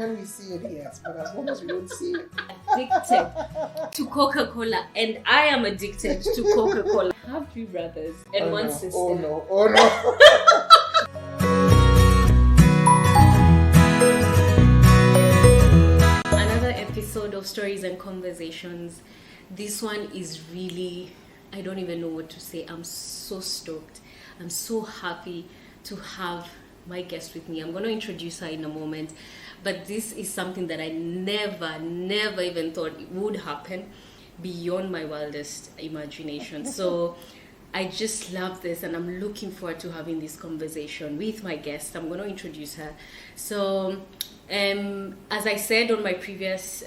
when we see it, yes, but as long as we don't see it. Addicted to Coca Cola, and I am addicted to Coca Cola. I have 3 brothers and one sister. Oh no. Another episode of Stories and Conversations. This one is really, I don't even know what to say. I'm so stoked. I'm so happy to have my guest with me. I'm going to introduce her in a moment, but this is something that I never even thought would happen, beyond my wildest imagination. So I just love this, and I'm looking forward to having this conversation with my guest. I'm going to introduce her. So as I said on my previous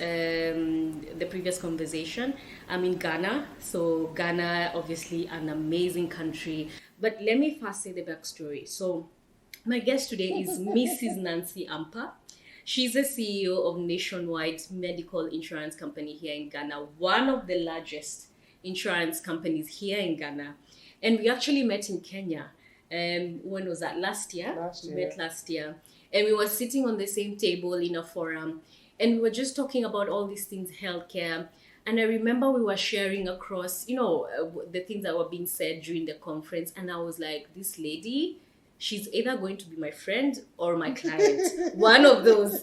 conversation, I'm in Ghana. So Ghana, obviously an amazing country. But let me first say the backstory. So my guest today is Mrs. Nancy Ampa. She's the CEO of Nationwide Medical Insurance Company here in Ghana, one of the largest insurance companies here in Ghana. And we actually met in Kenya. When was that? Last year. We met last year. And we were sitting on the same table in a forum. And we were just talking about all these things, healthcare. And I remember we were sharing across, the things that were being said during the conference. And I was like, this lady, she's either going to be my friend or my client, one of those.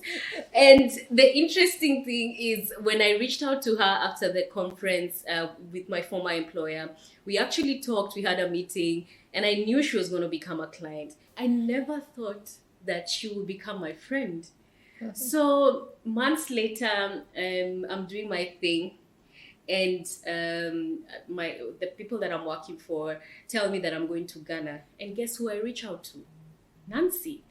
And the interesting thing is, when I reached out to her after the conference with my former employer, we actually talked, we had a meeting, and I knew she was going to become a client. I never thought that she would become my friend. So months later, I'm doing my thing. And the people that I'm working for tell me that I'm going to Ghana. And guess who I reach out to? Nancy.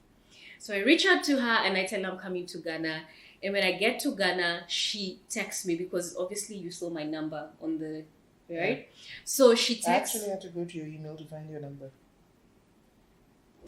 So I reach out to her and I tell her I'm coming to Ghana. And when I get to Ghana, she texts me, because obviously you saw my number on the, right? Yeah. So she texts. I actually had to go to your email to find your number.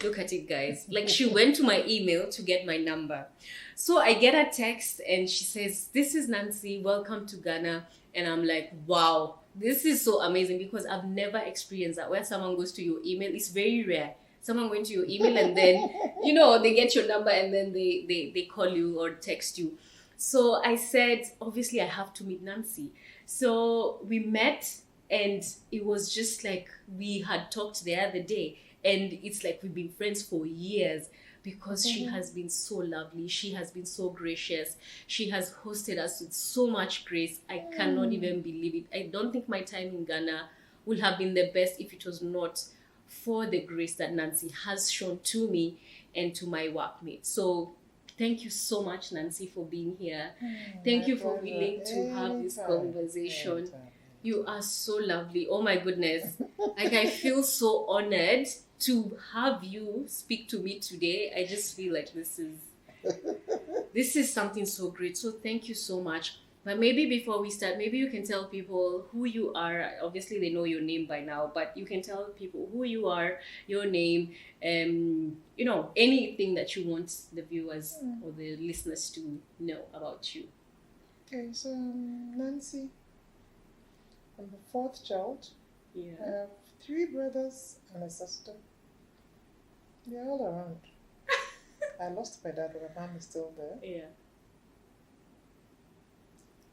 Look at it, guys. Like, she went to my email to get my number. So I get a text and she says, this is Nancy, welcome to Ghana. And I'm like, wow, this is so amazing, because I've never experienced that, where someone goes to your email. It's very rare. Someone going to your email and then, they get your number and then they call you or text you. So I said, obviously I have to meet Nancy. So we met, and it was just like we had talked the other day. And it's like we've been friends for years, because she has been so lovely. She has been so gracious. She has hosted us with so much grace. I cannot even believe it. I don't think my time in Ghana would have been the best if it was not for the grace that Nancy has shown to me and to my workmates. So thank you so much, Nancy, for being here. Thank you for willing to have this conversation. You are so lovely. Oh my goodness. Like, I feel so honored to have you speak to me today. I just feel like this is something so great. So thank you so much. But maybe before we start, maybe you can tell people who you are. Obviously, they know your name by now, but you can tell people who you are, your name, anything that you want the viewers or the listeners to know about you. Okay, so Nancy, I'm the 4th child. Yeah. I have 3 brothers and a sister. They're all around. I lost my dad, but my mom is still there. Yeah.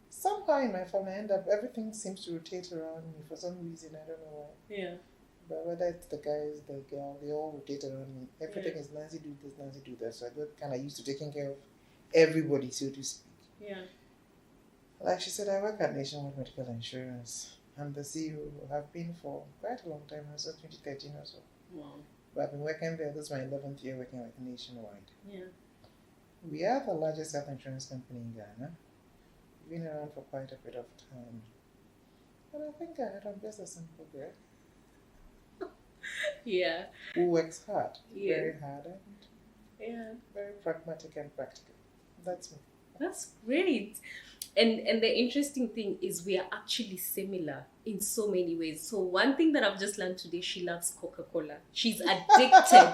Somehow in my family, everything seems to rotate around me for some reason. I don't know why. Yeah. But whether it's the guys, the girl, they all rotate around me. Everything is Nancy do this, Nancy do that. So I got kind of used to taking care of everybody, so to speak. Yeah. Like she said, I work at Nationwide Medical Insurance. I'm the CEO. I've been for quite a long time, since 2013 or so. Wow. But I've been working there. This is my 11th year working with Nationwide. Yeah. We are the largest health insurance company in Ghana. We've been around for quite a bit of time. But I think I'm just a simple girl. Yeah. Who works hard. Yeah. Very hard and very pragmatic and practical. That's me. That's great. And the interesting thing is, we are actually similar in so many ways. So one thing that I've just learned today, she loves Coca Cola. She's addicted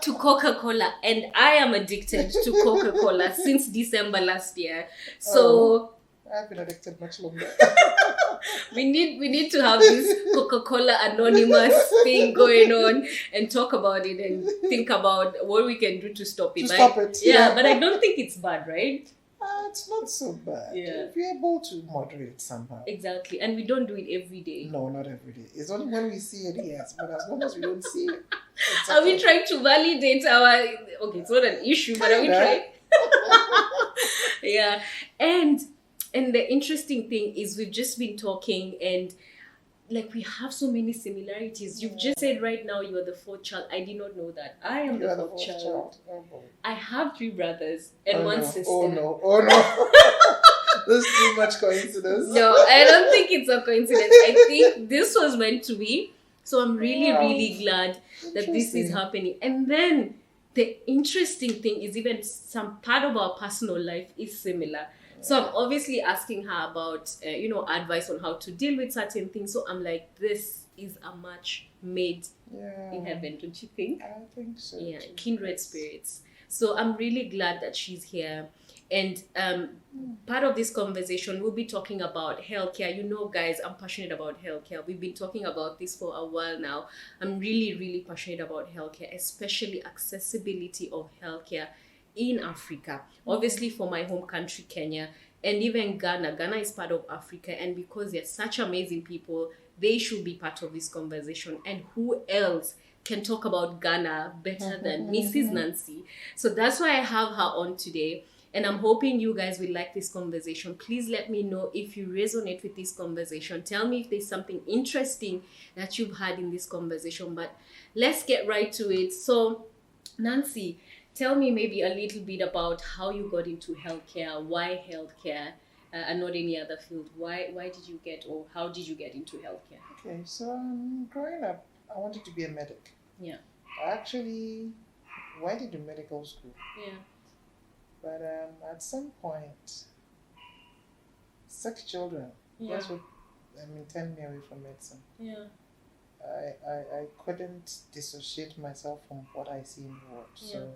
to Coca Cola, and I am addicted to Coca Cola since December last year. So I've been addicted much longer. we need to have this Coca Cola anonymous thing going on and talk about it and think about what we can do to stop it. Stop it. Yeah, but I don't think it's bad, right? It's not so bad. Yeah. If we're able to moderate it somehow. Exactly. And we don't do it every day. No, not every day. It's only when we see it, yes. But as long as we don't see it. Are we trying to validate our... Okay, it's not an issue, but are we trying? Yeah. And the interesting thing is we've just been talking and like we have so many similarities. You've just said right now you are the fourth child. I did not know that. I am the fourth child. Oh, boy. I have 3 brothers and one sister. Oh no. There's too much coincidence. No, I don't think it's a coincidence. I think this was meant to be. So I'm really glad that this is happening. And then the interesting thing is even some part of our personal life is similar. So I'm obviously asking her about, advice on how to deal with certain things. So I'm like, this is a match made in heaven, don't you think? I think so. Yeah, kindred spirits. So I'm really glad that she's here. And part of this conversation, we'll be talking about healthcare. You know, guys, I'm passionate about healthcare. We've been talking about this for a while now. I'm really passionate about healthcare, especially accessibility of healthcare in Africa. Obviously, for my home country, Kenya, and even Ghana. Ghana is part of Africa, and because they're such amazing people, they should be part of this conversation. And who else can talk about Ghana better than Mrs. Nancy? So that's why I have her on today. And I'm hoping you guys will like this conversation. Please let me know if you resonate with this conversation. Tell me if there's something interesting that you've had in this conversation. But let's get right to it. So, Nancy, tell me maybe a little bit about how you got into healthcare, why healthcare, and not any other field. Why did you get, or how did you get into healthcare? Okay, so growing up, I wanted to be a medic. Yeah. I actually went into medical school. Yeah. But at some point, 6 children, that's what turned me away from medicine. Yeah. I couldn't dissociate myself from what I see in the world. Yeah. So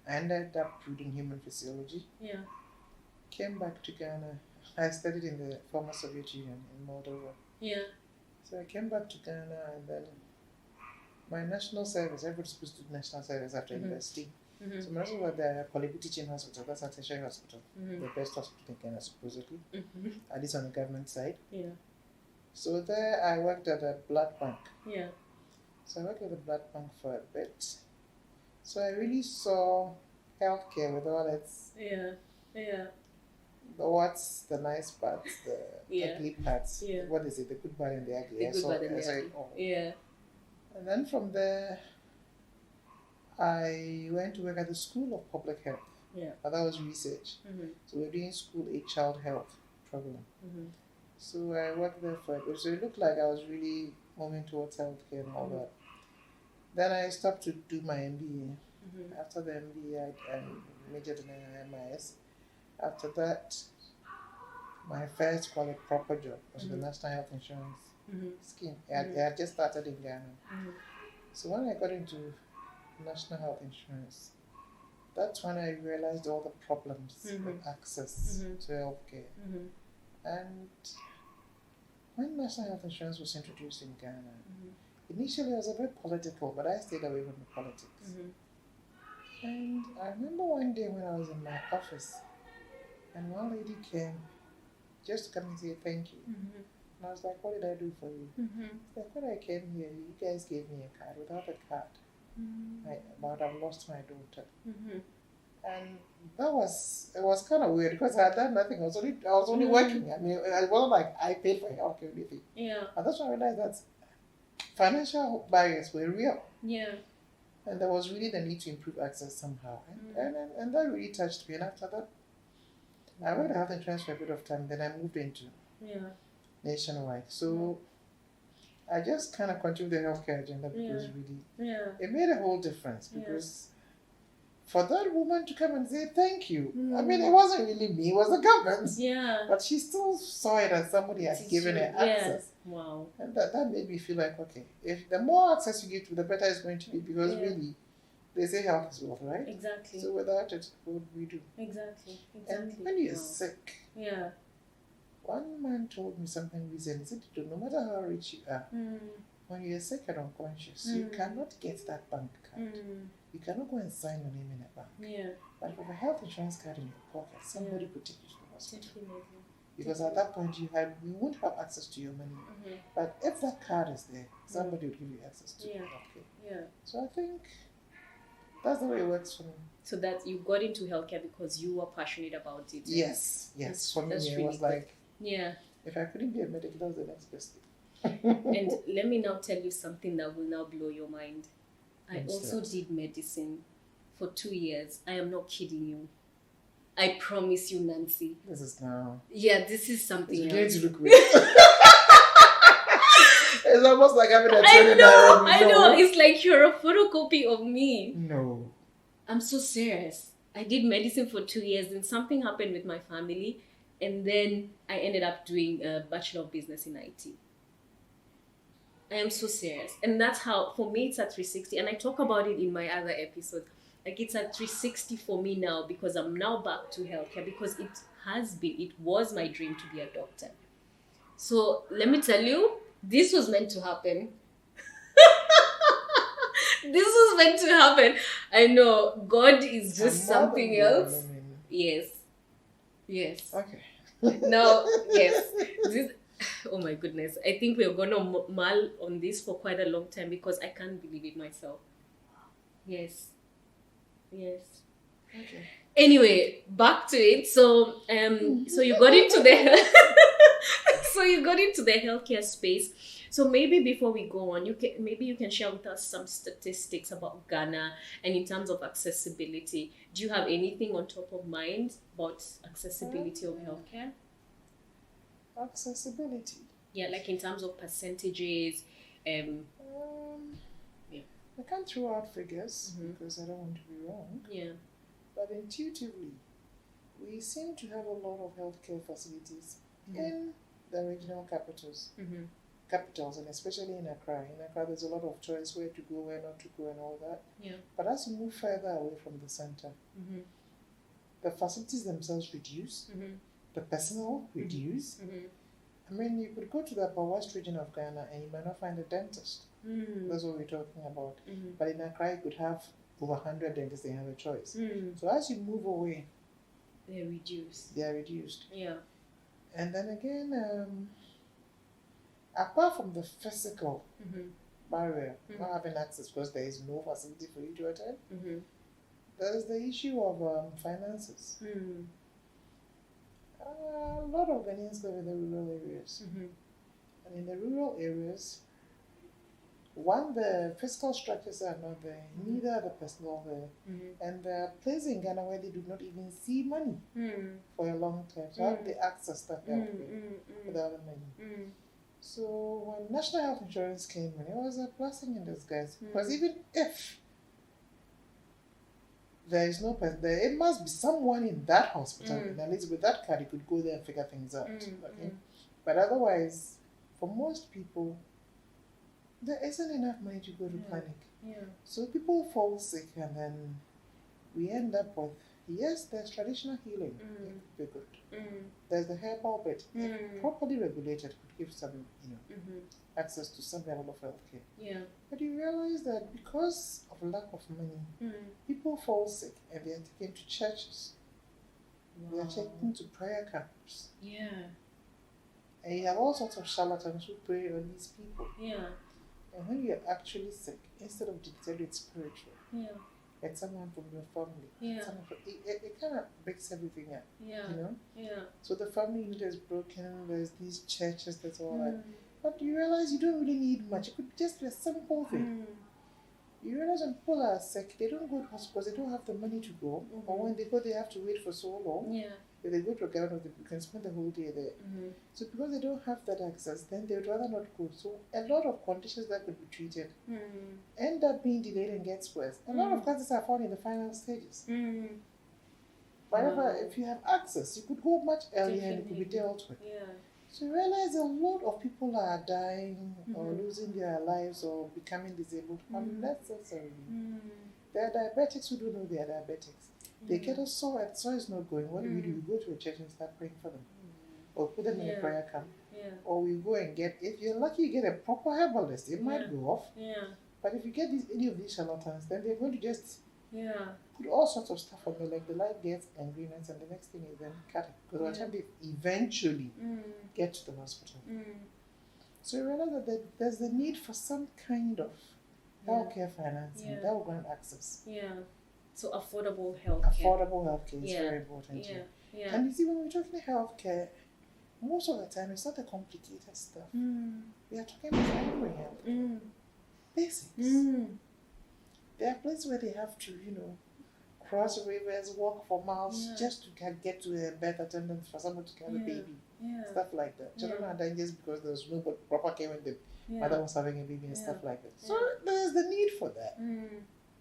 I ended up reading human physiology. Yeah. Came back to Ghana. I studied in the former Soviet Union in Moldova. Yeah. So I came back to Ghana, and then my national service, everybody's supposed to do national service after university. Mm-hmm. So my national was the Polibu Teaching Hospital, that's a tertiary hospital, Mm-hmm. the best hospital in Ghana supposedly, Mm-hmm. at least on the government side. Yeah. So there I worked at a blood bank. Yeah. So I worked at the blood bank for a bit. So I really saw healthcare with all its what's the nice parts, the ugly parts. Yeah. What is it? The good, bad, and the ugly. The good, bad, and the ugly. It all. Yeah. And then from there, I went to work at the School of Public Health. Yeah. But that was research. Mm-hmm. So we're doing school a child health program. Mm-hmm. So I worked there for it. So it looked like I was really moving towards healthcare and all that. Then I stopped to do my MBA. Mm-hmm. After the MBA, I majored in MIS. After that, my first proper job was the National Health Insurance Scheme. It had just started in Ghana. Mm-hmm. So when I got into National Health Insurance, that's when I realized all the problems with access to healthcare. Mm-hmm. And when National Health Insurance was introduced in Ghana, initially I was a bit political, but I stayed away from the politics. Mm-hmm. And I remember one day when I was in my office, and one lady came just to come and say thank you. Mm-hmm. And I was like, what did I do for you? Mm-hmm. Like, when I came here, you guys gave me a card. Without the card, I would have lost my daughter. Mm-hmm. And it was kind of weird because I had done nothing. I was only working. I mean, it wasn't like I paid for healthcare or anything. Yeah. And that's when I realized that financial barriers were real. Yeah. And there was really the need to improve access somehow. And that really touched me. And after that, I worked at health insurance for a bit of time. Then I moved into nationwide. So I just kind of contributed the healthcare agenda because really it made a whole difference. Because for that woman to come and say thank you, I mean, it wasn't really me, it was the government. Yeah. But she still saw it as somebody had given her access. Wow. And that made me feel like, okay, if the more access you give to, the better it's going to be, because really, they say health is wealth, right? Exactly. So without it, what would we do? Exactly. And when you're sick, One man told me something recently. He said, no matter how rich you are, when you're sick and unconscious, you cannot get that bank card. You cannot go and sign your name in a bank. Yeah. But with a health insurance card in your pocket, somebody could take you to the hospital. Because at that point you won't have access to your money. But if that card is there, somebody will give you access to it. Okay. Yeah. So I think that's the way it works for me. So that you got into healthcare because you were passionate about it. Yes. For me, it was like, if I couldn't be a medic, that was the next best thing. And let me now tell you something that will now blow your mind. I also did medicine for 2 years. I am not kidding you. I promise you, Nancy. This is now. Yeah, this is something it's else. To look weird. It's almost like having a training. I know. It's like you're a photocopy of me. No. I'm so serious. I did medicine for 2 years, and something happened with my family, and then I ended up doing a Bachelor of Business in IT. I am so serious. And that's how, for me, it's at 360. And I talk about it in my other episode. Like, it's at 360 for me now because I'm now back to healthcare because it was my dream to be a doctor. So let me tell you, this was meant to happen. This was meant to happen. I know. God is just something else. Yes. Okay. Now, yes. Oh my goodness. I think we're going to mull on this for quite a long time because I can't believe it myself. Yes. Okay. Anyway, back to it. So you got into the healthcare space. So maybe before we go on, you can share with us some statistics about Ghana and in terms of accessibility. Do you have anything on top of mind about accessibility of healthcare? Accessibility. Yeah, like in terms of percentages. I can't throw out figures because I don't want to be wrong. Yeah. But intuitively, we seem to have a lot of healthcare facilities in the regional capitals, and especially in Accra. In Accra, there's a lot of choice where to go, where not to go, and all that. Yeah. But as you move further away from the center, the facilities themselves reduce. The personnel reduce. I mean, you could go to the Upper West region of Ghana and you might not find a dentist. That's what we're talking about. But in Accra, you could have over 100 dentists, they have a choice. So as you move away, they are reduced. Yeah. And then again, apart from the physical barrier, not having access because there is no facility for you to attend, there's the issue of finances. A lot of Ghanaians live in the rural areas. And in the rural areas, one, the fiscal structures are not there, neither the personnel there. And there are places in Ghana where they do not even see money for a long time. So how do they access that health without the money? So when National Health Insurance came in, it was a blessing in disguise. Because even if there is no person there, it must be someone in that hospital, and at least with that card, you could go there and figure things out. Okay? But otherwise, for most people, there isn't enough money to go to clinic. So people fall sick, and then we end up with, yes, there's traditional healing. It could be good. There's the herbal bit. Properly regulated could give some, access to some level of healthcare. But you realize that because of lack of money, people fall sick and they are taken to churches. They are taken to prayer camps. And you have all sorts of charlatans who prey on these people. And when you're actually sick, instead of declaring it spiritual, it's someone from your family. It kind of breaks everything up. So the family unit is broken, there's these churches, that's all that. But you realize you don't really need much. It could just be a simple thing. You realize when people are sick, they don't go to hospital because they don't have the money to go. Or when they go, they have to wait for so long. If they go to a Ghana, they can spend the whole day there. So because they don't have that access, then they would rather not go. So a lot of conditions that could be treated end up being delayed and gets worse. A lot of cancers are found in the final stages. However, if you have access, you could go much earlier and it could be dealt with. So you realize a lot of people are dying or losing their lives or becoming disabled unnecessarily. There are diabetics who don't know they are diabetics. They get a sore and sore is not going. What do? You go to a church and start praying for them. or put them in a prayer camp. Yeah. Or we go and get, if you're lucky, you get a proper herbalist. It might go off. Yeah. But if you get any of these charlatans, then they're going to just put all sorts of stuff on the leg. The light gets ingredients, and the next thing is then cut it. Because by the time they eventually get to the hospital. So you realize that there's the need for some kind of healthcare financing that will grant access. Yeah. So affordable healthcare. Affordable healthcare is very important. Yeah. And you see, when we're talking healthcare, most of the time it's not the complicated stuff. We are talking about primary health. Basics. There are places where they have to, cross rivers, walk for miles just to get to a birth attendant for someone to carry a baby. Stuff like that. Children are dying just because there's no proper care when the mother was having a baby and stuff like that. So there's the need for that.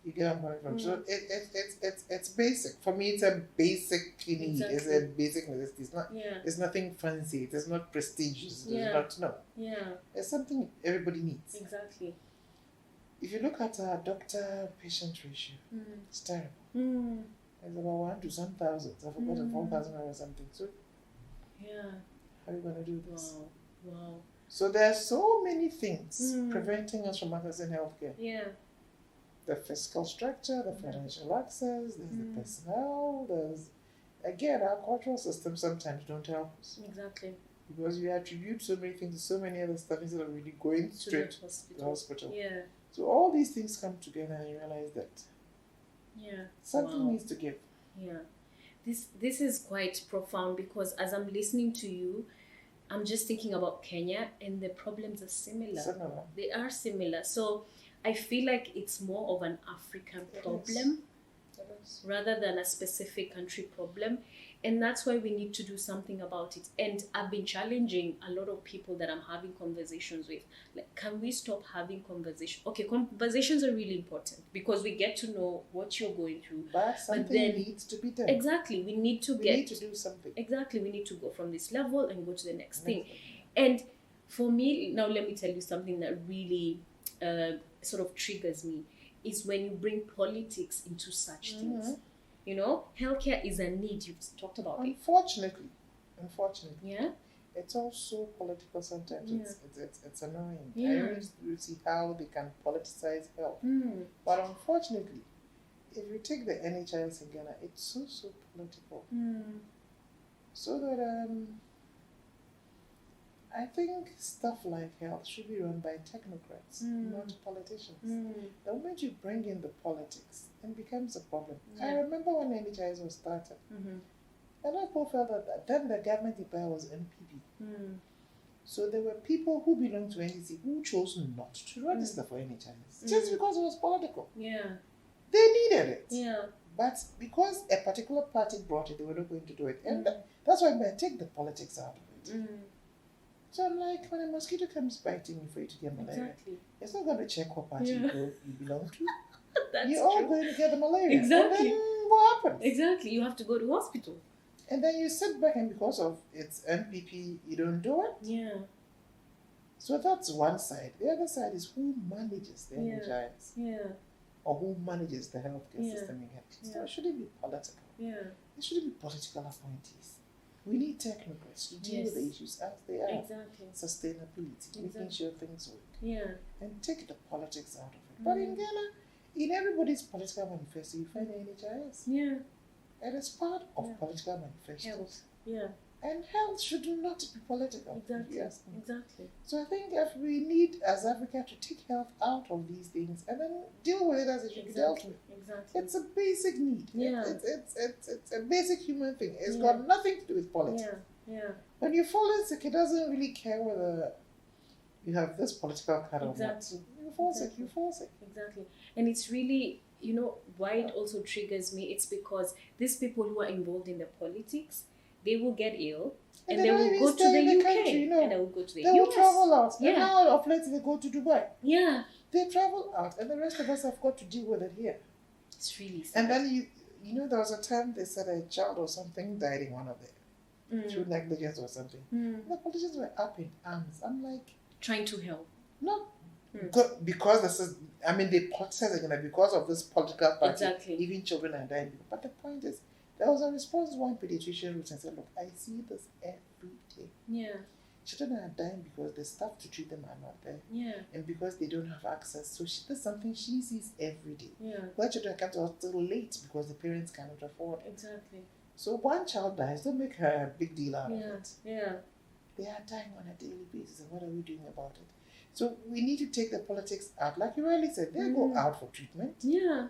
You get where I'm coming from. So it's basic. For me, it's a basic need. Exactly. It's a basic necessity. It's nothing fancy. It's not prestigious. It's not It's something everybody needs. Exactly. If you look at our doctor-patient ratio, it's terrible. It's about 1 to some thousands. I've forgotten 4,000 or something. So how are you going to do this? Wow. So there are so many things preventing us from accessing healthcare. The fiscal structure, the financial access, there's the personnel, there's, again, our cultural systems sometimes don't help us. Exactly. Because we attribute so many things to so many other stuff instead of really going straight to the hospital. So all these things come together and you realize that something needs to give. This is quite profound because as I'm listening to you, I'm just thinking about Kenya and the problems are similar. They are similar. So I feel like it's more of an African problem rather than a specific country problem. And that's why we need to do something about it. And I've been challenging a lot of people that I'm having conversations with. Like, can we stop having conversations? Okay, conversations are really important because we get to know what you're going through. But something needs to be done. Exactly. We need to do something. Exactly. We need to go from this level and go to the next thing. And for me, now let me tell you something that really sort of triggers me is when you bring politics into such things. Healthcare is a need. You've talked about it. Unfortunately. It's also political sometimes. It's annoying. I don't see how they can politicize health. But unfortunately, if you take the NHIS in Ghana, it's so political. So that I think stuff like health should be run by technocrats, not politicians. The moment you bring in the politics, it becomes a problem. I remember when NHIS was started, a lot of people felt that then the government in power was NPP. So there were people who belonged to NDC who chose not to register for NHIS just because it was political. They needed it. But because a particular party brought it, they were not going to do it. And that's why I take the politics out of it. So I'm like, when a mosquito comes biting you for you to get malaria, it's not going to check what party you belong to. You're all going to get the malaria. Exactly. And then what happens? Exactly. You have to go to hospital. And then you sit back and because of its NPP, you don't do it? So that's one side. The other side is who manages the NHIS. Or who manages the healthcare system again. So it shouldn't be political. It shouldn't be political appointees. We need technocrats to deal with the issues as they are. Sustainability, making sure things work. And take the politics out of it. But in Ghana, in everybody's political manifesto, you find the NHIS. And it's part of political manifestos. And health should not be political. Exactly. So I think if we need, as Africa, to take health out of these things and then deal with it as it should be dealt with. It's a basic need. It's a basic human thing. It's got nothing to do with politics. When you fall sick, it doesn't really care whether you have this political card or not. You fall sick. Exactly. And it's really, why it also triggers me, it's because these people who are involved in the politics, they will get ill and they will go to the UK country, and they will go to the US. They will travel out. And now of late they go to Dubai. They travel out and the rest of us have got to deal with it here. It's really sad. And then there was a time they said a child or something died in one of them through negligence or something. The politicians were up in arms. I'm like, trying to help. Not because this is, they politicize again because of this political party. Even children are dying. But the point is, there was a response one pediatrician wrote and said, look, I see this every every day. Yeah. Children are dying because the staff to treat them are not there. Yeah. And because they don't have access. So that's something she sees every day. Yeah. Where children come to hospital late because the parents cannot afford it. Exactly. So one child dies, don't make her a big deal out of it. Yeah. They are dying on a daily basis, and what are we doing about it? So we need to take the politics out. Like you already said, they go out for treatment. Yeah.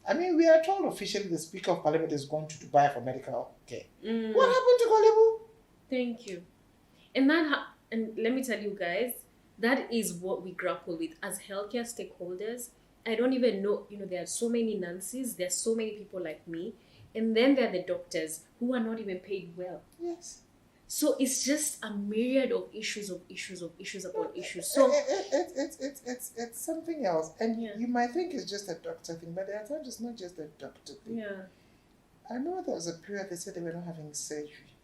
I mean, we are told officially the Speaker of Parliament is going to Dubai for medical care. What happened to Kolebu? Thank you. And and let me tell you guys, that is what we grapple with as healthcare stakeholders. I don't even know, there are so many Nancy's, there are so many people like me, and then there are the doctors who are not even paid well. Yes. So it's just a myriad of issues upon issues. So it's something else. And you might think it's just a doctor thing, but there are times it's not just a doctor thing. Yeah. I know there was a period they said they were not having surgery.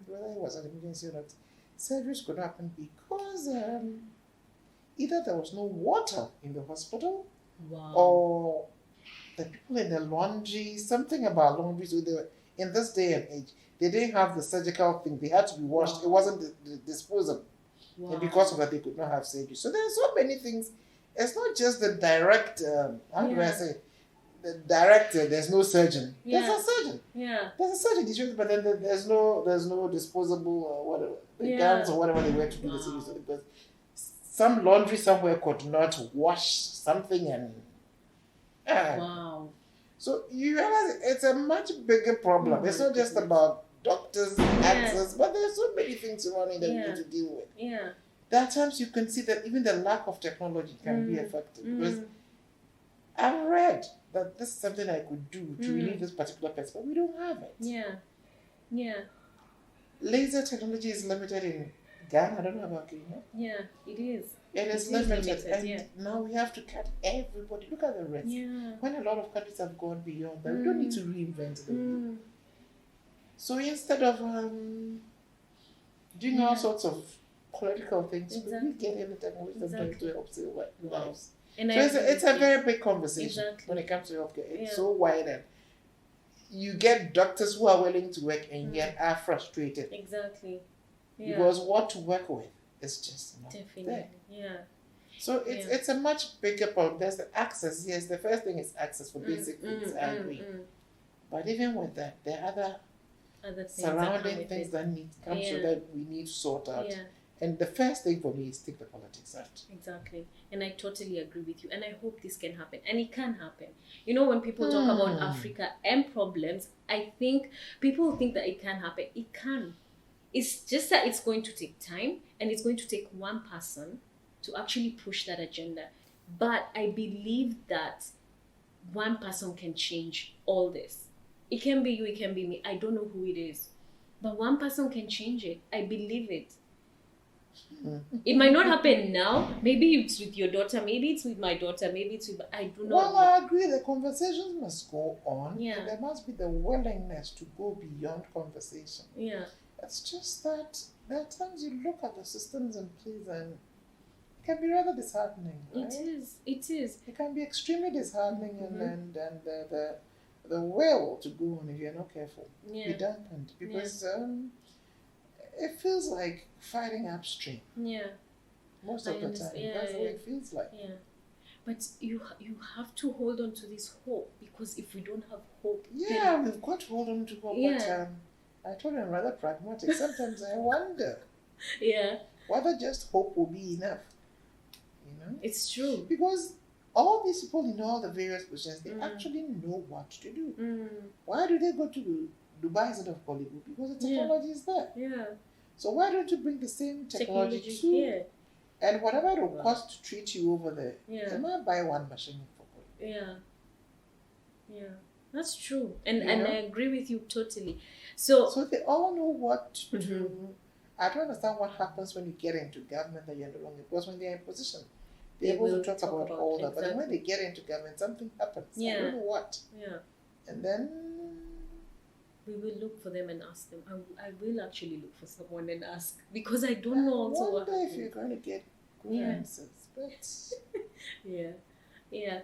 Whether it was an emergency or not, surgeries could happen because either there was no water in the hospital, or the people in the laundry, something about laundry, so they were, in this day and age, they didn't have the surgical thing. They had to be washed. It wasn't the disposable. And because of that, they could not have surgery. So there are so many things. It's not just the direct, how do I say, the direct, there's no surgeon. There's a surgeon. Yeah. There's a surgeon, but then there's no disposable whatever, the gowns or whatever they wear to do the surgery. Because some laundry somewhere could not wash something and... Wow. So you realize it's a much bigger problem. It's not just about doctors, access, but there's so many things surrounding that we need to deal with. Yeah. There are times you can see that even the lack of technology can be effective. Because I've read that this is something I could do to relieve this particular person, but we don't have it. Yeah. Yeah. Laser technology is limited in Ghana. I don't know about Kenya. Yeah, it is. It is limited. And now we have to cut everybody. Look at the rest. Yeah. When a lot of countries have gone beyond that, we don't need to reinvent the wheel. So instead of doing all sorts of political things, we get in the technology sometimes to help save lives. And so it's a very big conversation when it comes to healthcare. It's so wide, and you get doctors who are willing to work and yet are frustrated. Exactly. Because what to work with is just not there. Yeah. So it's a much bigger problem. There's the access. Yes, the first thing is access for basic things. I agree. But even with that, there are other things surrounding things that come so that we need to sort out. Yeah. And the first thing for me is take the politics out. Exactly. And I totally agree with you. And I hope this can happen. And it can happen. When people talk about Africa and problems, I think people think that it can happen. It can. It's just that it's going to take time, and it's going to take one person to actually push that agenda. But I believe that one person can change all this. It can be you, it can be me. I don't know who it is. But one person can change it. I believe it. It might not happen now. Maybe it's with your daughter. Maybe it's with my daughter. Maybe it's with... I do not know. Well, I agree. The conversations must go on. Yeah. And there must be the willingness to go beyond conversation. Yeah. It's just that there are times you look at the systems in place and it can be rather disheartening. Right? It is. It can be extremely disheartening, and the will to go on, if you're not careful, be dampened, because it feels like fighting upstream. Yeah. Most of the time, that's what it feels like. Yeah. But you have to hold on to this hope, because if we don't have hope, we've got to hold on to hope. But I told you I'm rather pragmatic. Sometimes I wonder whether just hope will be enough. It's true. Because all these people in all the various positions, they actually know what to do. Why do they go to Dubai instead of Hollywood? Because the technology is there. Yeah. So why don't you bring the same technology here? And whatever it will cost to treat you over there, you might buy one machine for you. Yeah. That's true. And I agree with you totally. So they all know what to do. I don't understand what happens when you get into government that you're no longer, because when they're in position, they're able to talk about all that. But then when they get into government, something happens. I don't know what. Yeah. And then we will look for them and ask them. I will actually look for someone and ask, because I don't know also what happens. I wonder if you're going to get good answers. But yeah.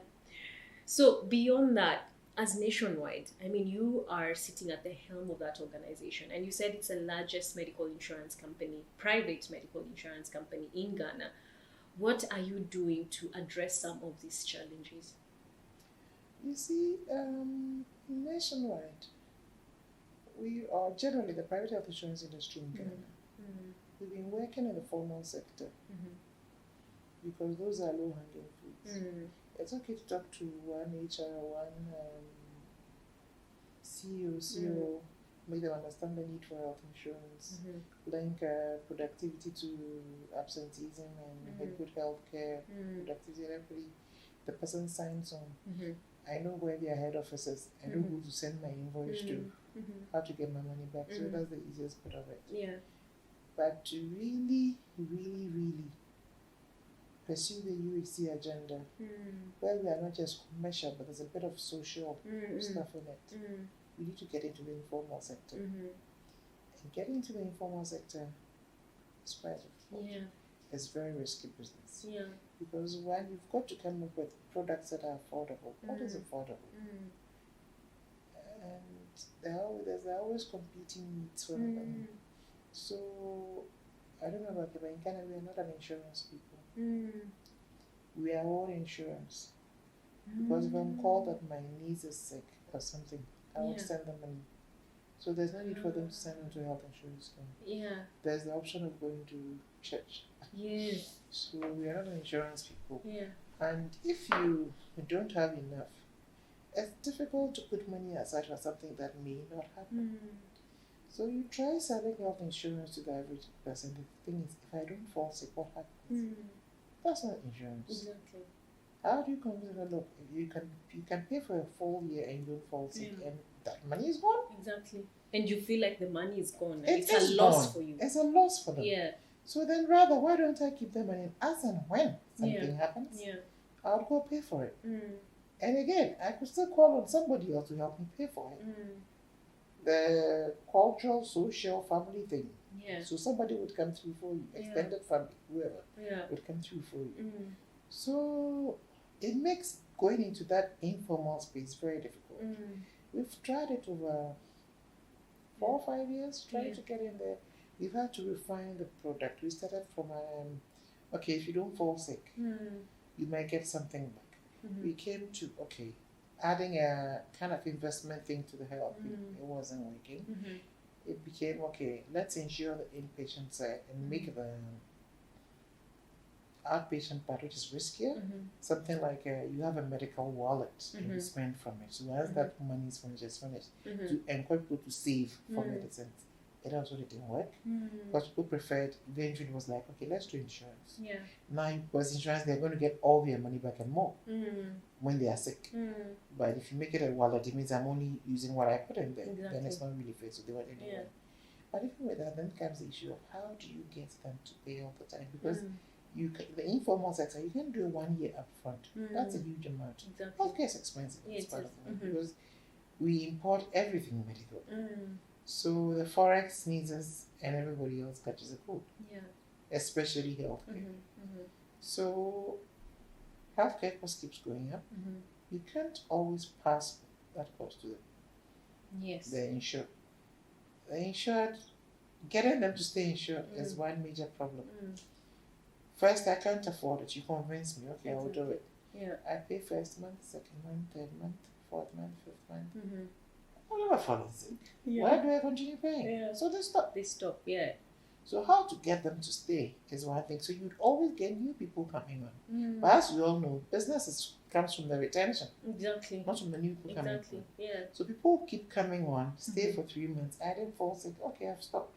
So beyond that, as nationwide, I mean, you are sitting at the helm of that organization, and you said it's the largest medical insurance company, private medical insurance company in Ghana. What are you doing to address some of these challenges? You see, nationwide, we are generally the private health insurance industry in Ghana. We've been working in the formal sector because those are low-hanging fruits. It's okay to talk to one HR, one CEO, make them understand the need for health insurance, link productivity to absenteeism and good health care, productivity, and everybody, the person signs on. I know where their head offices, I know who to send my invoice to, how to get my money back. So that's the easiest part of it. Yeah. But to really, really, really pursue the UHC agenda, where we are not just commercial, but there's a bit of social stuff in it. We need to get into the informal sector. And getting into the informal sector is quite difficult. Yeah. It's very risky business. Yeah. Because when you've got to come up with products that are affordable, what is affordable? And there's always competing needs for them. So, I don't know about you, but in Ghana, we are not an insurance people. We are all insurance. Because if I'm called that my niece is sick or something, I would send them money. So there's no need for them to send them to a health insurance company. Yeah. There's the option of going to church. Yes. So we are not insurance people. Yeah. And if you don't have enough, it's difficult to put money aside for something that may not happen. So you try selling health insurance to the average person. The thing is, if I don't fall sick, what happens? That's not insurance. Exactly. How do you convince them? Look, you can pay for a full year and you don't fall sick, and that money is gone. Exactly. And you feel like the money is gone. It's a loss for you. It's a loss for them. Yeah. So then, rather, why don't I keep them in as and when something happens? Yeah. I'll go pay for it. And again, I could still call on somebody else to help me pay for it. The cultural, social, family thing. Yeah. So somebody would come through for you, extended family, whoever would come through for you. So it makes going into that informal space very difficult. We've tried it over 4 or 5 years, trying to get in there. We've had to refine the product. We started from, okay, if you don't fall sick, you might get something back. We came to, okay, adding a kind of investment thing to the health. It wasn't working. It became, okay, let's insure the inpatient side and make the outpatient part, which is riskier. Something like you have a medical wallet and you spend from it. So once that money is finished, it's finished. To encourage people to save for medicines. It also didn't work because people preferred, eventually was like, okay, let's do insurance. Yeah. Now, because insurance, they're going to get all their money back and more when they are sick. But if you make it a wallet, it means I'm only using what I put in there. Then it's not really fair, so they want anyway. But even with that, then comes the issue of how do you get them to pay all the time? Because the informal sector, you can do 1 year up front. That's a huge amount. Exactly. Healthcare is expensive. It's part of it because we import everything medical. So the forex needs us and everybody else catches a cold. Yeah. Especially healthcare. So healthcare cost keeps going up. You can't always pass that cost to them. Yes. The insured. The insured, getting them to stay insured is one major problem. First, I can't afford it. You convince me. Okay, I will do it. Yeah. I pay first month, second month, third month, fourth month, fifth month. I'll never fall sick. Why do I continue paying? Yeah. So they stop. They stop, yeah. So how to get them to stay is one thing. So you'd always get new people coming on. But as we all know, business comes from the retention. Exactly. Not from the new people coming on. Yeah. So people keep coming on, stay for 3 months. I didn't fall sick. Okay, I've stopped.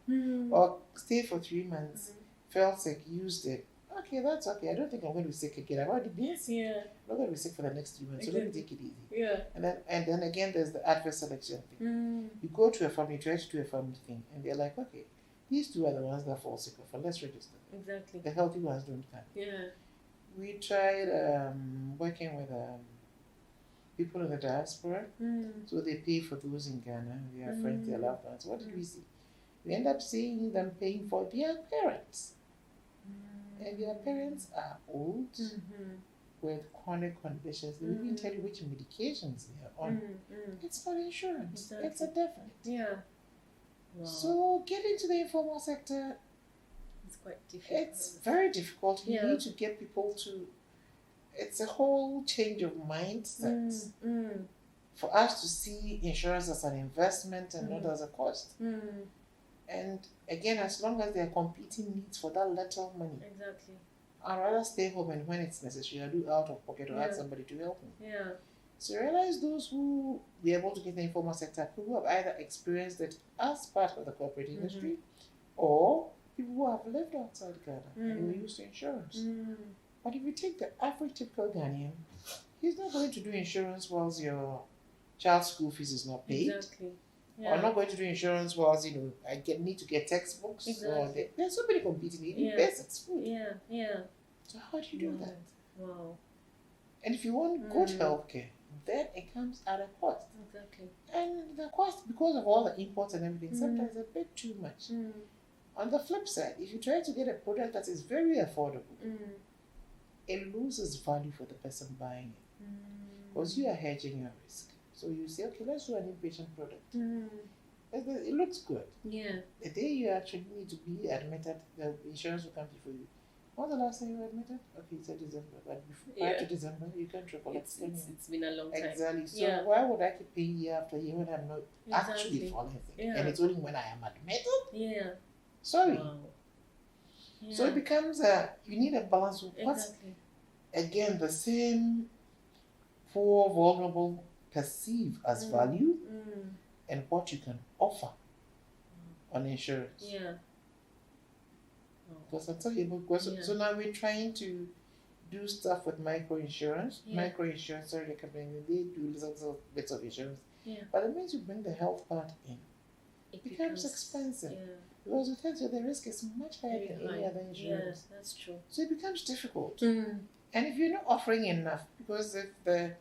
Or stay for 3 months, fell sick, used it. Okay, that's okay. I don't think I'm going to be sick again. I've already been sick. Yeah. I'm not going to be sick for the next 3 months, so let me take it easy. Yeah. And then again, there's the adverse selection thing. You go to a family, try to do a family thing, and they're like, okay, these two are the ones that fall sick often. Let's register them. Exactly. The healthy ones don't come. Yeah. We tried working with people in the diaspora, so they pay for those in Ghana, their friends, their loved ones. What did we see? We end up seeing them paying for their parents. And their parents are old. with chronic conditions, they even tell you which medications they are on. It's not insurance. Exactly. It's a definite. Yeah. Wow. So getting to the informal sector, it's quite difficult. It's very difficult. You need to get people to. It's a whole change of mindset for us to see insurance as an investment and not as a cost. And again, as long as there are competing needs for that little money, exactly, I'd rather stay home and when it's necessary, I do out of pocket or ask somebody to help me. Yeah. So realize those who be able to get the informal sector, people who have either experienced it as part of the corporate industry, or people who have lived outside Ghana and were used to insurance. But if you take the average typical Ghanaian, he's not going to do insurance whilst your child's school fees is not paid. Exactly. Yeah. Or not going to do insurance whilst, need to get textbooks. Exactly. Or there's so many competing needs. Basics, food. Yeah. So how do you do that? Wow. And if you want good healthcare, then it comes at a cost. Exactly. And the cost, because of all the imports and everything, sometimes a bit too much. On the flip side, if you try to get a product that is very affordable, it loses value for the person buying it. Because you are hedging your risk. So you say, okay, let's do an inpatient product. It looks good. Yeah. The day you actually need to be admitted, the insurance will come for you. When was the last time you were admitted? Okay, you said December. But prior to December, you can't recollect. It's been a long time. Exactly. So why would I keep paying year after year when I'm not actually falling sick? And it's only when I am admitted? Yeah. Sorry. Wow. Yeah. So it becomes you need a balance of what's, again, the same poor, vulnerable perceive as value and what you can offer on insurance. Yeah. Because I'll tell you, so now we're trying to do stuff with microinsurance. Microinsurance, sorry, company, they do little bits of insurance. Yeah. But it means you bring the health part in. It becomes expensive. Yeah. Because it tells you the risk is much higher than any other insurance. Yeah, that's true. So it becomes difficult. And if you're not offering enough, because if the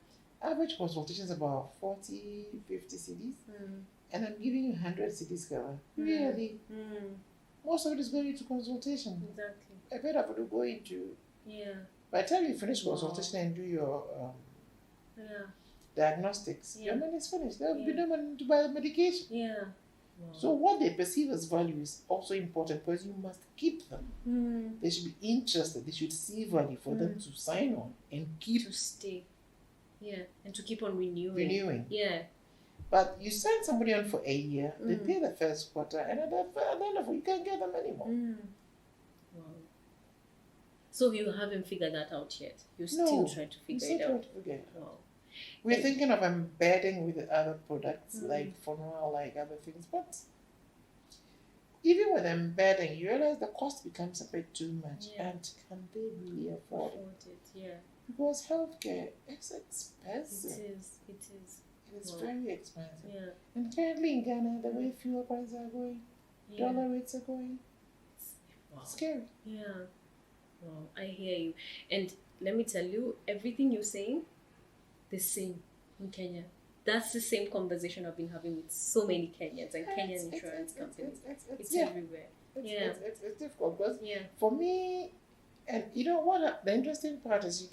average consultation is about 40, 50 CDs, and I'm giving you 100 CDs cover, really, most of it is going into consultation. Exactly. I bet I would go into. Yeah. By the time you finish consultation and do your diagnostics, your money is finished. There will be no money to buy the medication. Yeah. Wow. So what they perceive as value is also important because you must keep them. They should be interested. They should see value for them to sign on and keep. To stay. Yeah. And to keep on renewing. Yeah. But you send somebody on for a year, they pay the first quarter, and at the end of it, you can't get them anymore. Wow. So you haven't figured that out yet? You're still trying to figure it out? Wow. We're thinking of embedding with the other products, like funeral, like other things. But even with embedding, you realize the cost becomes a bit too much. Yeah. And can they really afford it? Yeah. Because healthcare is expensive. It is. It is very expensive. Yeah. And currently in Ghana, the way fuel prices are going, dollar rates are going, it's scary. Yeah. Wow, I hear you. And let me tell you, everything you're saying, the same in Kenya. That's the same conversation I've been having with so many Kenyans and Kenyan insurance companies. It's everywhere. It's difficult because for me, and you know what, the interesting part is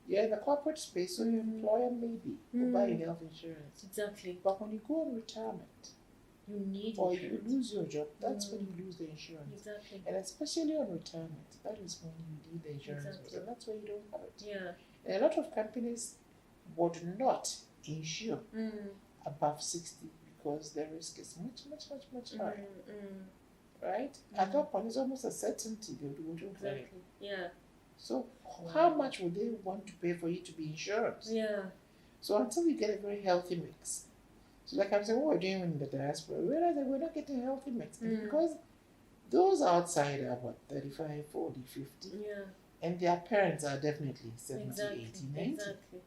you're in the corporate space, so your employer maybe will buy your health insurance. Exactly. But when you go on retirement, you need or insurance. You lose your job, that's when you lose the insurance. Exactly. And especially on retirement, that is when you need the insurance. Exactly. And that's why you don't have it. Yeah. And a lot of companies would not insure above 60 because the risk is much higher. Right? At that point, it's almost a certainty they will do exactly. Yeah. So how much would they want to pay for you to be insured? Yeah. So until you get a very healthy mix. So like I'm saying, what we're doing in the diaspora, we realize that we're not getting a healthy mix. Because those outside are 35, 40, 50. Yeah. And their parents are definitely 70, 80, 90.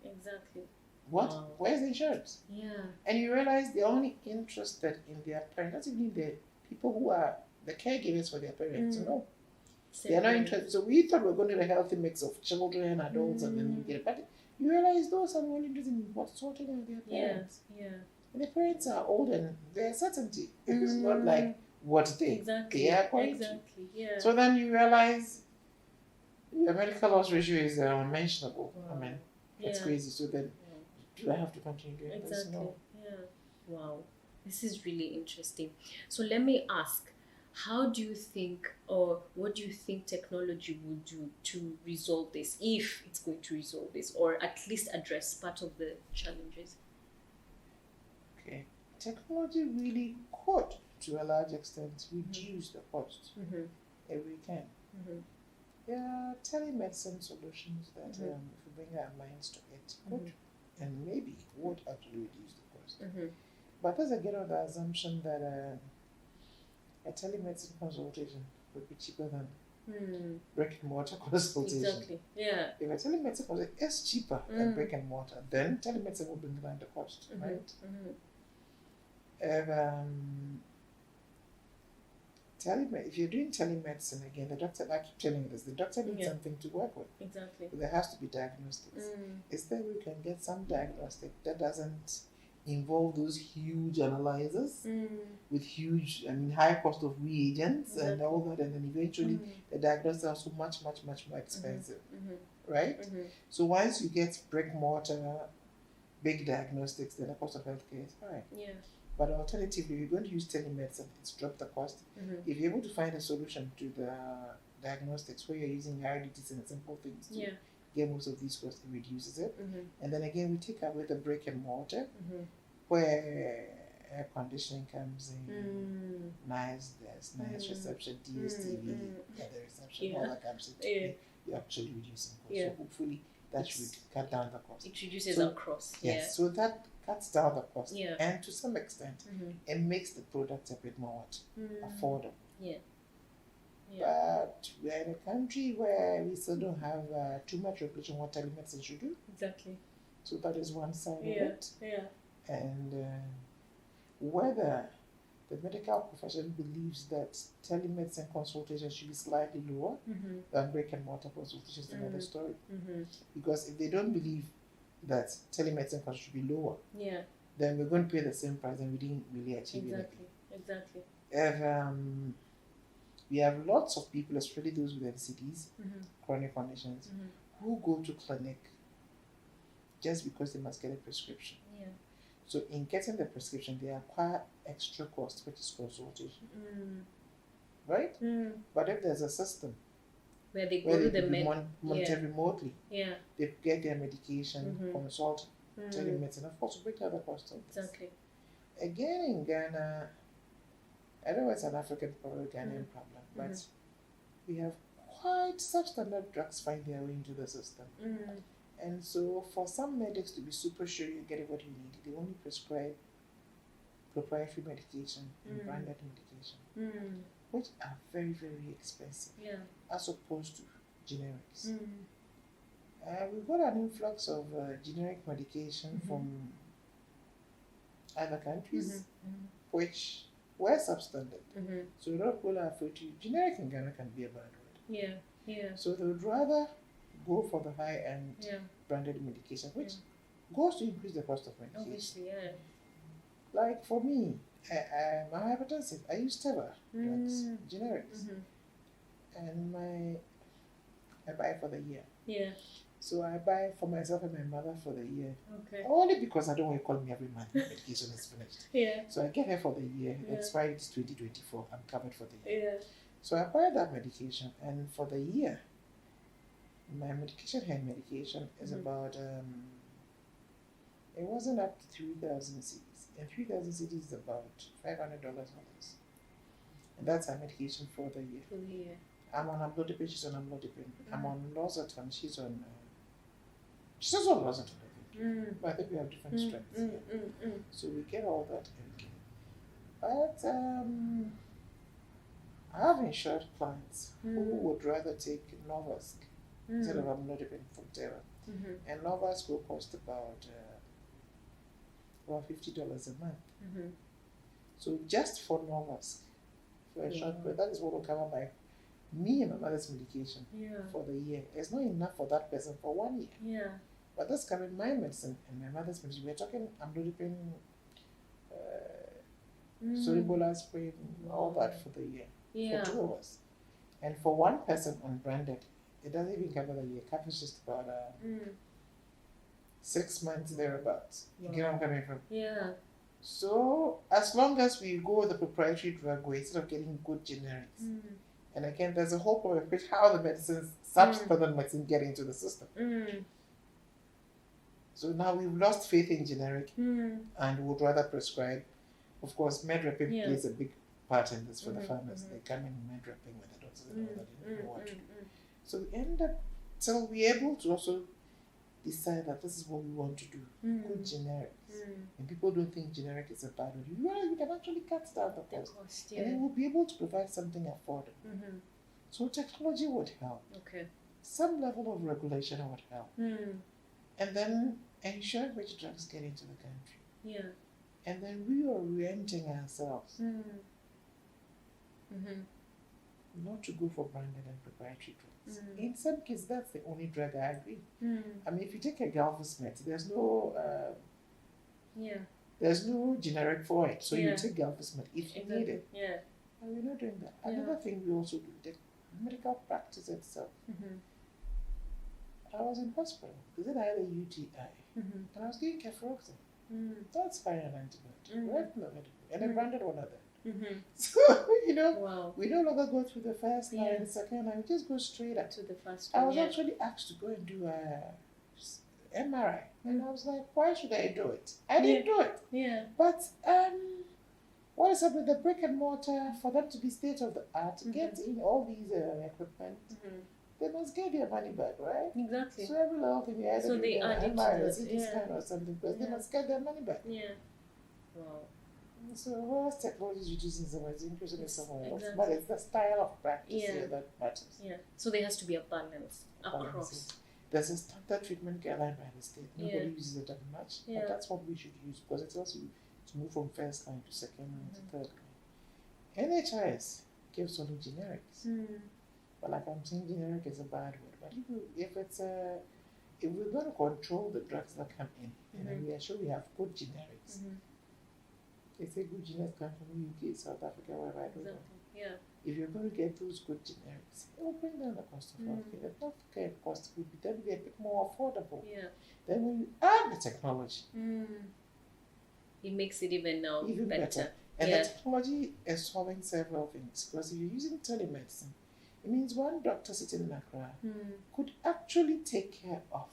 Exactly. What? Wow. Where's the insurance? Yeah. And you realize they're only interested in their parents, not even the people who are the caregivers for their parents. No. They're not interested. So we thought we were going to have a healthy mix of children, adults, and then you get it. But you realize those are only interested in what's sorting out their parents. Yeah. And the parents are old and there's certainty. It's not like what they are going to. Exactly. Yeah. So then you realize Your medical loss ratio is unmentionable. Wow. I mean, it's crazy. So then, do I have to continue doing this? No. Yeah. Wow. This is really interesting. So let me ask, how do you think, or what do you think technology will do to resolve this, if it's going to resolve this, or at least address part of the challenges? Okay. Technology really could, to a large extent, reduce the cost if we can. There are telemedicine solutions that, if we bring our minds to it, could and maybe would actually reduce the cost. But let's get on the assumption that a telemedicine consultation would be cheaper than brick and mortar consultation. Exactly. Yeah. If a telemedicine consultation is cheaper than brick and mortar, then telemedicine will bring down the cost, right? If if you're doing telemedicine again, the doctor, I keep telling you this, the doctor needs something to work with. Exactly. So there has to be diagnostics. Is there we can get some diagnostic that doesn't involve those huge analyzers with huge, high cost of reagents and all that, and then eventually the diagnosis is also much more expensive, right? So once you get brick mortar, big diagnostics, then the cost of healthcare is high. Yeah. But alternatively, you're going to use telemedicine, it's drop the cost. If you're able to find a solution to the diagnostics where you're using IRDTs and simple things to get most of these costs, it reduces it. And then again, we take away the brick and mortar where air conditioning comes in, nice reception, DSTV, the reception, all that comes into you're actually reducing costs. So hopefully that should cut down the cost. It reduces across. Yes, so that cuts down the cost. And to some extent, it makes the product a bit more affordable. But we're in a country where we still don't have too much regulation what telemedicine should do. Exactly. So that is one side of it. And whether the medical profession believes that telemedicine consultation should be slightly lower than brick and mortar consultation is another story. Because if they don't believe that telemedicine cost should be lower, then we're going to pay the same price and we didn't really achieve anything. Exactly. If we have lots of people, especially those with NCDs, chronic conditions, who go to clinic just because they must get a prescription. So in getting the prescription, they acquire extra cost, which is consultation. Right? But if there's a system where they go to the monitor remotely, they get their medication, consult, telemedicine, of course, break down the cost of this. Exactly. Again, in Ghana, I know it's an African problem, Ghanaian problem, but we have quite substandard drugs find their way into the system. And so for some medics to be super sure you're getting what you need, they only prescribe proprietary medication and branded medication, which are very, very expensive as opposed to generics. We've got an influx of generic medication from other countries, which were substandard. So a lot of people are afraid to generic in Ghana can be a bad word. So they would rather go for the high-end branded medication, which goes to increase the cost of medication. Obviously, Like for me, I'm hypertensive. I use Teva drugs, generics, and I buy for the year. So I buy for myself and my mother for the year. Only because I don't want to call me every month. Medication is finished. So I get her for the year. The expiry is 2024. I'm covered for the year. So I buy that medication, and for the year, my medication is about it wasn't up to 3,000 cedis, and 3,000 cedis is about $500 on this, and that's our medication for the year. I'm on amlodipine, she's on amlodipine. I'm on Losartan, she's also on Losartan, I think. But I think we have different strengths. So we get all that every But I have insured clients who would rather take Novask instead of amlodipine from Teva. And Novask will cost about $50 a month. So just for Novask, for a short period, that is what will cover me and my mother's medication for the year. It's not enough for that person for 1 year. But that's covering my medicine and my mother's medicine. We're talking amlodipine, cerebral aspirin, all that for the year. For 2 of us. And for one person on branded, it doesn't even cover the year. Covers just about 6 months thereabouts. You get where I'm coming from? Yeah. So as long as we go the proprietary drug way instead of getting good generics, and again, there's a whole problem with how the medicines, substandard medicine, get into the system. So now we've lost faith in generic, and would rather prescribe. Of course, med repping plays a big part in this for the farmers. They come in med repping with the doctors and all that. They don't know what to do. So we end up till we're able to also decide that this is what we want to do. Good generics. And people don't think generic is a bad one. You realize we can actually cut down the cost. And then we'll be able to provide something affordable. So technology would help. Okay. Some level of regulation would help. And then ensure which drugs get into the country. Yeah. And then reorienting ourselves. Not to go for branded and proprietary drugs. In some cases, that's the only drug I agree. I mean, if you take a Galvesmate, there's no generic for it. So you take Galvesmate if you need it. Yeah. And we're not doing that. Another thing we also do, the medical practice itself. I was in hospital because I had a UTI. And I was getting cefuroxime. That's fine an antibiotic. Right from the medical. And a branded one of them. So, we no longer go through the first line, the second line, we just go straight up to the first one. I was actually asked to go and do a MRI. And I was like, why should I do it? I didn't do it. Yeah. But what is up with the brick and mortar for them to be state of the art, get in all these equipment? They must get their money back, right? Exactly. So every little thing we either so they add it MRI or to CT scan or something, because they must get their money back. Yeah. Wow. So whereas technology is reducing somewhere, it's increasing somewhere else. But it's the style of practice here that matters. Yeah. So there has to be a balance across. There's a standard treatment guideline by the state. Nobody uses it that much. But that's what we should use because it tells you to move from first line to second line to third line. NHIS gives only generics. But like I'm saying, generic is a bad word. But if we're going to control the drugs that come in, and we are sure we have good generics. They say good generics come from UK, South Africa, wherever I don't know. Yeah. If you're going to get those good generics, it will bring down the cost of healthcare. The healthcare cost will be then be a bit more affordable. Yeah. Then when you add the technology, it makes it even better. And the technology is solving several things. Because if you're using telemedicine, it means one doctor sitting in Accra could actually take care of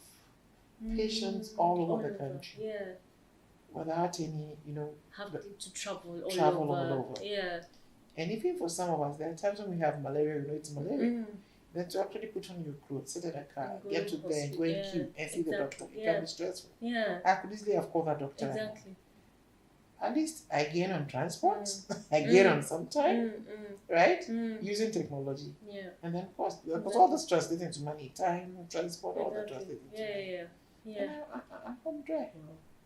patients all over the country. Yeah. Without any, having to travel all over. Yeah. And even for some of us, there are times when we have malaria, it's malaria. Then to actually put on your clothes, sit in a car, get to bed, go and queue, and see the doctor. It can be stressful. Yeah. I could easily have called that doctor. Exactly. At least I gain on transport. I gain on some time, right? Using technology. Yeah. And then cost. Because all this translates into money, time, transport, all that translates into money. Yeah. And I'm home dry.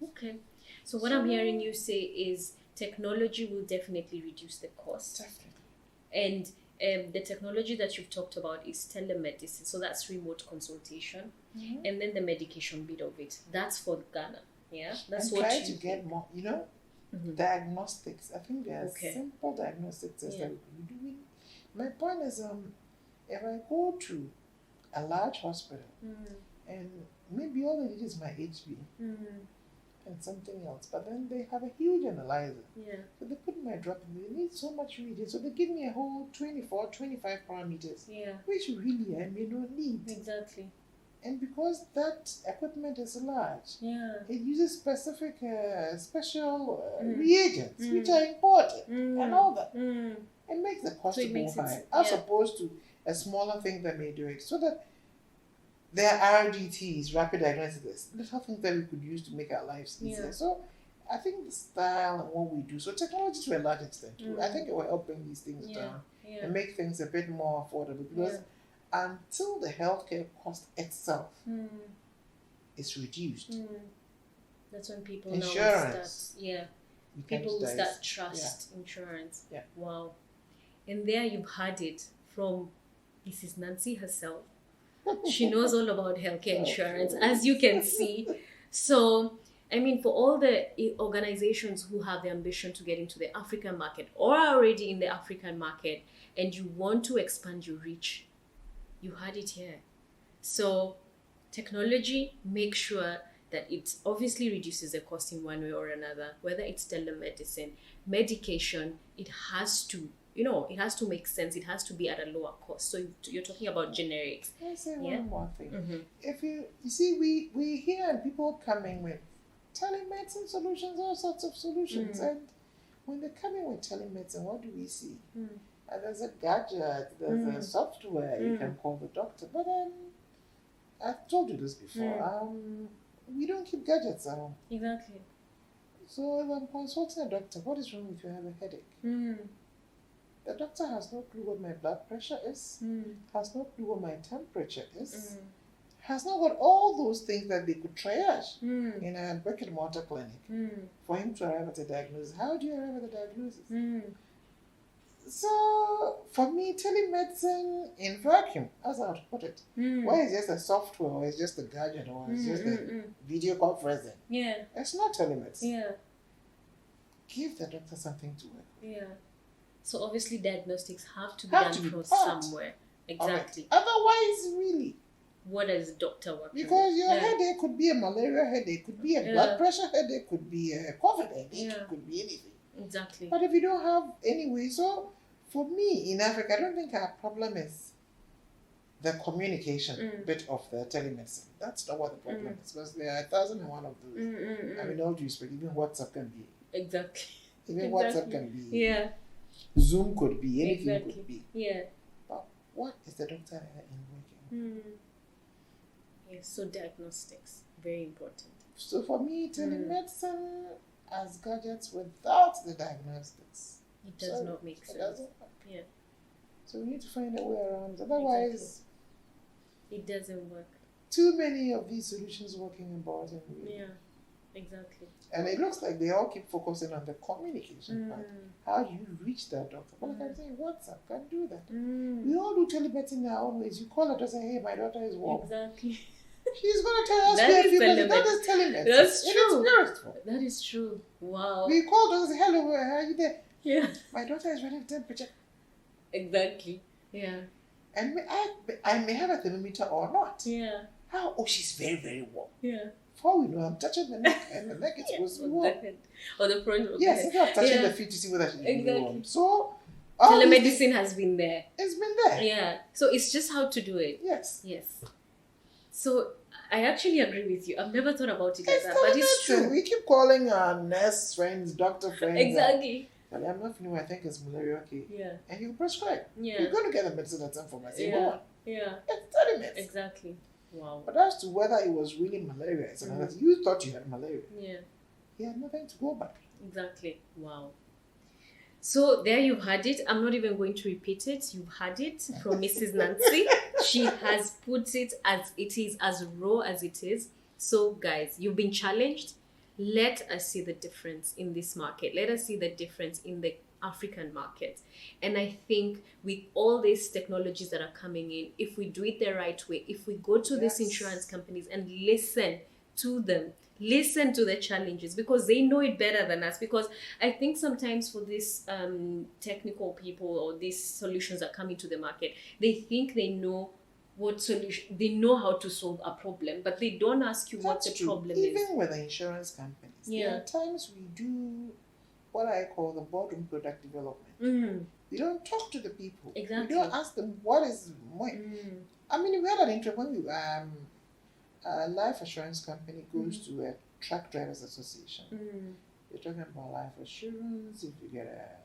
Okay. So what I'm hearing you say is technology will definitely reduce the cost. Definitely. And the technology that you've talked about is telemedicine. So that's remote consultation. And then the medication bit of it. That's for Ghana. Yeah. That's and what try to get more, diagnostics. I think there are Okay. simple diagnostics that we could be doing. My point is, if I go to a large hospital and maybe all they need is my HB and something else, but then they have a huge analyzer. Yeah. So they put my drop in, they need so much reading. So they give me a whole 24, 25 parameters, which really I may not need. Exactly. And because that equipment is large, it uses specific, special reagents, which are important, and all that. It makes the cost more high, as opposed to a smaller thing that may do it. So that there are RDTs, rapid diagnosis, little things that we could use to make our lives easier. So I think the style and what we do, so technology to a large extent, I think it will help bring these things down and make things a bit more affordable. Because until the healthcare cost itself is reduced, that's when people insurance, people will start trust insurance. Yeah. Wow. And there you've had it from Mrs. Nancy herself. She knows all about healthcare insurance, as you can see. So, I mean, for all the organizations who have the ambition to get into the African market or are already in the African market and you want to expand your reach, you had it here. So technology, make sure that it obviously reduces the cost in one way or another, whether it's telemedicine, medication, it has to, it has to make sense. It has to be at a lower cost. So you're talking about generics. Can I say one more thing? If you see, we hear people coming with telemedicine solutions, all sorts of solutions, and when they come in with telemedicine, what do we see? There's a gadget, there's a software, you can call the doctor, but I've told you this before. We don't keep gadgets at home. Exactly. So if I'm consulting a doctor, what is wrong if you have a headache? The doctor has no clue what my blood pressure is, has no clue what my temperature is, has not got all those things that they could triage in a brick and mortar clinic for him to arrive at a diagnosis. How do you arrive at a diagnosis? So, for me, telemedicine in vacuum, as I would put it, where it's just a software, or it's just a gadget, or it's just a video conferencing. Yeah. It's not telemedicine. Yeah. Give the doctor something to work with. Yeah. So, obviously, diagnostics have to be done from somewhere. Exactly. Right. Otherwise, really. What does the doctor work with? Because your headache could be a malaria headache, could be a blood pressure headache, could be a COVID headache, it could be anything. Exactly. But if you don't have anyway, so for me in Africa, I don't think our problem is the communication bit of the telemedicine. That's not what the problem is, because there are 1,001 of those. I mean, all due respect, even WhatsApp can be. Exactly. Even WhatsApp can be. Yeah. Zoom could be. Anything could be. Yeah. But what is the doctor invoking? Yes, so diagnostics, very important. So for me, telemedicine as gadgets without the diagnostics. It does not make sense. It doesn't work. Yeah. So we need to find a way around it. Otherwise, it doesn't work. Too many of these solutions working in Boardroom. Yeah, exactly. And it looks like they all keep focusing on the communication part. How do you reach that doctor? Well, like I say, WhatsApp can do that. We all do telemedicine in our own ways. You call her and say, hey, my daughter is warm. Exactly. She's going to tell us a few minutes. That is telemedicine. That's true. It's that is true. Wow. We called her and said, hello, are you there? Yeah. My daughter is running temperature. Exactly. Yeah. And I may have a thermometer or not. Yeah. How? Oh, she's very, very warm. Yeah. Before we know, I'm touching the neck, and the neck is supposed to be warm. Or the front. Yes, instead of touching the feet to see whether she's really warm. So, telemedicine has been there. It's been there. Yeah. So it's just how to do it. Yes. Yes. So I actually agree with you. I've never thought about it like that, but it's true. We keep calling our nurse friends, doctor friends. Exactly. And I'm not feeling, I think it's malaria, okay. Yeah. And he'll prescribe. Yeah. You're going to get the medicine at some point. I say, yeah. go on. Yeah. It's 30 minutes. Exactly. Wow. But as to whether it was really malaria, it's another thing. You thought you had malaria. Yeah. He had nothing to go by. Exactly. Wow. So there you had it. I'm not even going to repeat it. You've had it from Mrs. Nancy. She has put it as it is, as raw as it is. So guys, you've been challenged. Let us see the difference in this market. Let us see the difference in the African market. And I think with all these technologies that are coming in, if we do it the right way, if we go to these insurance companies and listen to them, listen to the challenges, because they know it better than us. Because I think sometimes for these technical people or these solutions that come into the market, they think they know what solution, they know how to solve a problem, but they don't ask you what the problem is. Even with the insurance companies, there are times we do what I call the boardroom product development. We don't talk to the people. Exactly. We don't ask them what is more. I mean, we had an interview when we a life assurance company goes to a truck drivers association. They're talking about life assurance. If you get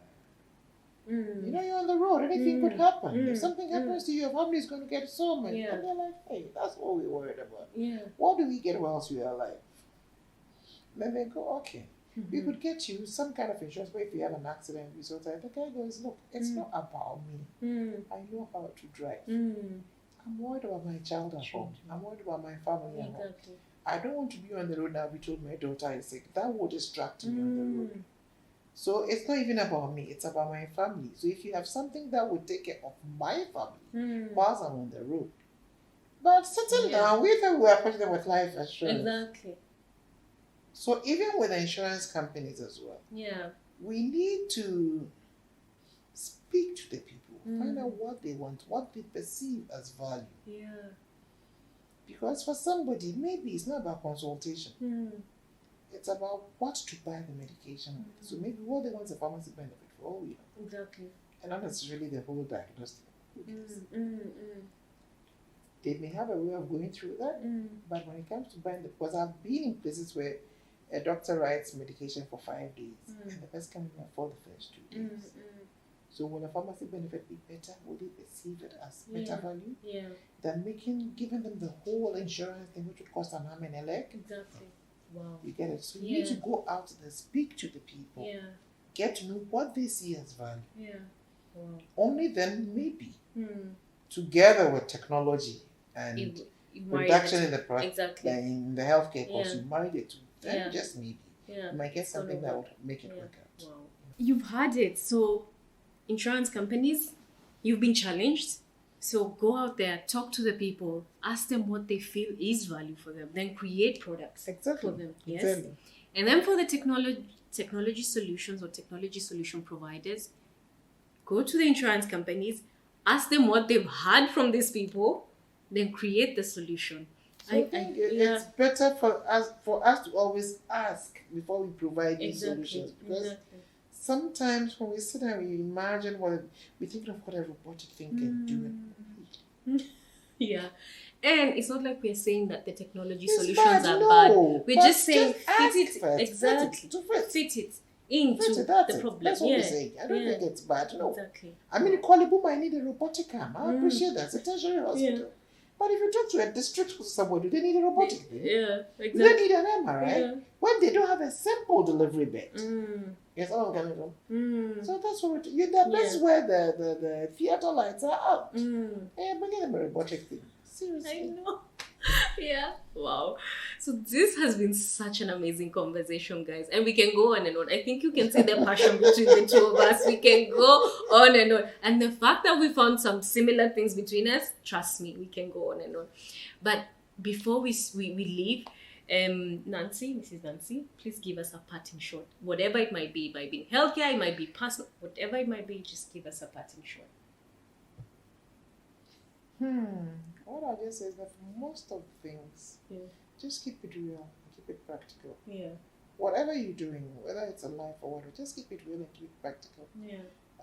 you know, you're on the road, anything could happen. If something happens to you, your family is going to get so much. And they're like, hey, that's what we're worried about. What do we get whilst we are alive? Then they go, okay, we could get you some kind of insurance, but if you have an accident, we sort of, the guy goes, look, it's not about me. I know how to drive. I'm worried about my child at home. I'm worried about my family at home. I don't want to be on the road now. We told my daughter is sick. That will distract me on the road. So it's not even about me. It's about my family. So if you have something that would take care of my family whilst I'm on the road. But settle down. We thought we were putting them with life assurance. Exactly. So even with the insurance companies as well. We need to speak to the people. Find out what they want, what they perceive as value. Because for somebody, maybe it's not about consultation. It's about what to buy the medication with. So maybe what they want is a pharmacy benefit for all we know. Exactly. And not necessarily the whole diagnostic. They may have a way of going through that, but when it comes to buying because I've been in places where a doctor writes medication for 5 days and the person can even afford the first 2 days. So will a pharmacy benefit be better? Will they perceive it as better value than giving them the whole insurance thing, which would cost an arm and a leg? Exactly. Wow. You get it? So you need to go out there, speak to the people, get to know what they see as value. Wow. Only then, maybe, together with technology and reduction in the in the healthcare costs, you married it to then just maybe you might get something that would make it work out. Wow. You've had it. So insurance companies, you've been challenged. So go out there, talk to the people, ask them what they feel is value for them, then create products for them. Yes. Exactly. And then for the technology solutions or technology solution providers, go to the insurance companies, ask them what they've had from these people, then create the solution. So I think it's better for us to always ask before we provide these solutions, because sometimes when we sit and we imagine we think of what a robotic thing can do. And it's not like we're saying that the technology solutions are bad. We're just saying fit it into the problem. That's what we're saying. I don't think it's bad. No. Exactly. I mean, Kwalibu might need a robotic arm. I appreciate that. It's a tertiary hospital. But if you talk to a district somebody, they need a robotic thing. Exactly. They need an MRI when they don't have a simple delivery bed. Yes, all coming from. So that's what that's where the theater lights are out. Bringing them a robotic thing. Seriously. I know. Wow. So this has been such an amazing conversation, guys, and we can go on and on. I think you can see the passion between the two of us. We can go on and on, and the fact that we found some similar things between us, trust me, we can go on and on. But before we leave, Mrs. Nancy, please give us a parting shot. Whatever it might be, it might be healthcare, it might be personal, whatever it might be, just give us a parting shot. What I'll just say is that for most of things, just keep it real, keep it practical. Whatever you're doing, whether it's a life or whatever, just keep it real and keep it practical.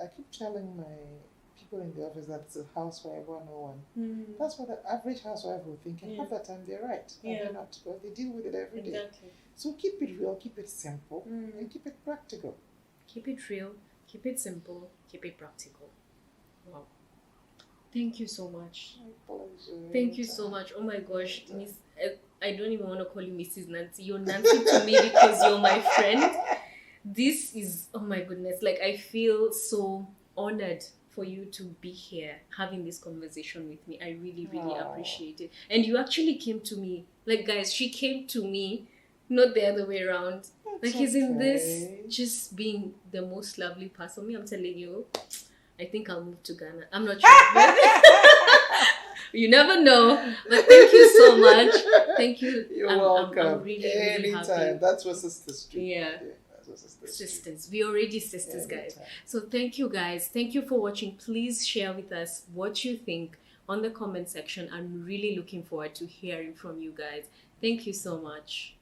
I keep telling my people in the office that it's a housewife 101. That's what the average housewife will think, and half the time they're right. And they're not, because they deal with it every day. So keep it real, keep it simple, and keep it practical. Keep it real, keep it simple, keep it practical. Wow. Thank you so much. My pleasure. Thank you so much. Oh my gosh, Miss, I don't even want to call you Mrs. Nancy. You're Nancy to me because you're my friend. This is, oh my goodness, like I feel so honored for you to be here having this conversation with me. I really, really appreciate it. And you actually came to me. Like, guys, she came to me, not the other way around. Like, isn't this just being the most lovely person? Me, I'm telling you, I think I'll move to Ghana. I'm not sure. You never know. But thank you so much. Thank you. You're welcome. I'm really, really happy. That's what sisters do. Sisters. We're already sisters, guys. So thank you, guys. Thank you for watching. Please share with us what you think on the comment section. I'm really looking forward to hearing from you guys. Thank you so much.